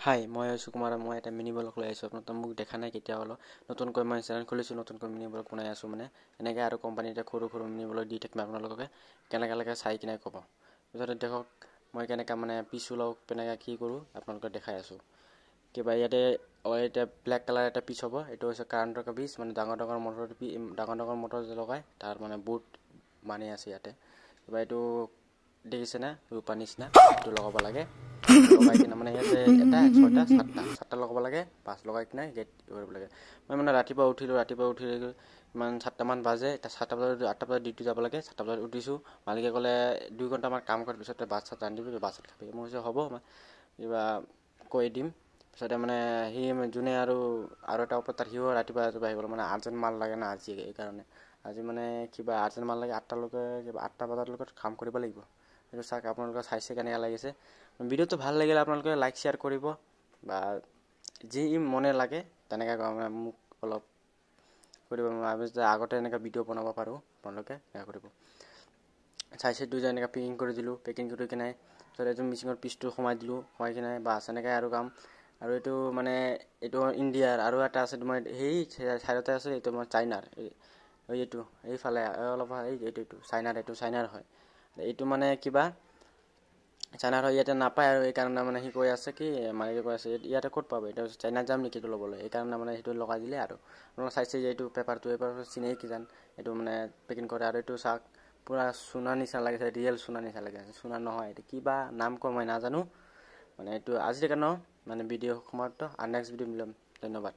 হাই মই সুকুমাৰ মই এটা মিনি ব্লগ লৈ আছো আপোনাক মোক দেখা নাই কেতিয়া হলো নতুনকৈ মই চেনেল খুলিছো নতুনকৈ মিনি ব্লগ বনাই আছো মানে এনেকৈ আৰু কোম্পানী এটা সৰু মিনি ব্লগ দি থাকিম আপোনালোকে কেনেকৈ চাই কিনে ক'ব পিছতে দেখক মই কেনেকৈ মানে পিছু লওক কেনেকৈ কি কৰো আপোনালোকক দেখাই আছো কিবা ইয়াতে এটা ব্ল্যাক কালাৰ এটা পিছ হ'ব এটো হৈছে কাৰেণ্টৰ পিছ মানে ডাঙৰ মটৰ লগাই তাৰ মানে বুট মানি আছে ইয়াতে কিবা এটো দেখিছে না ৰূপা নিচিনা এটো লগাব লাগে লগাই কিনে মানে ইয়াতে এটা 6টা 7টা লগাব লাগে পাঁচ লগাই কিনে গেট কৰিব লাগে মই মানে ৰাতিপুৱা উঠিলো ইমান 7টা মান বাজে এটা 7টা বজাত 8টা বজাত ডিউটি যাব লাগে 7টা বজাত উঠিছো মালিকে ক'লে 2 ঘণ্টা মান কাম কৰাৰ পিছত বাছত ৰান্ধিবি বাছত খাবি মই কৈছো হ'ব কিবা কৈ দিম পিছতে মানে হি জুনে আৰু এটা অপতাৰ হিও ৰাতিপুৱা আহিব মানে আৰ্জেন্ট মাল লাগে না আজি এই কাৰণে আজি মানে কিবা আৰ্জেন্ট মাল লাগে 8টা লৈকে কিবা 8টা বজাৰ লৈকে কাম কৰিব লাগিব এটো চাক আপোনালোকে চাইছে কেনেকা লাগিছে ভিডিওটো ভাল লাগিলে আপোনালোকে লাইক শেয়াৰ কৰিব বা যি মনে লাগে তেনেকা মোক অলপ কৰিব আমি আগতে এনেকা ভিডিও বনাব পাৰো আপোনালোকে এনেকা কৰিব চাইছে দুই এনেকা পেকিং কৰি দিলো পেকিং কৰি কিনে সৰে এজন মিচিংৰ পিছটো সোমাই দিলো হয় কিনে বাস এনেকা আৰু কাম আৰু এটো মানে এটো ইন্ডিয়াৰ আৰু এটা আছে তোমাৰ হেই সাইডতে আছে এটো মই চাইনাৰ এইটো এইফালে অলপ এইটো চাইনাৰ হয় এইটো মানে কিবা চাইনাৰ ইয়াতে নাপায় আৰু এই কাৰণে মানে হি কৈ আছে কি মালিকে কৈ আছে ইয়াতে ক'ত পাব এটা চাইনা যাম নেকি তো লবলৈ এই কাৰণে মানে হেতু লগাই দিলে আৰু আপোনালোকে চাইছে যে এইটো পেপাৰটো চিনে কি জান এইটো মানে পেকিং কৰে আৰু এইটো চাক পুৰা সোনা নিচা লাগিছে ৰিয়েল সোনা নিচা লাগিছে সোনা নহয় এটা কিবা নাম কো মই নাজানো মানে এইটো আজিৰ কাৰণে মানে ভিডিও সমাপ্ত আৰু নেক্সট ভিডিও মিলম ধন্যবাদ।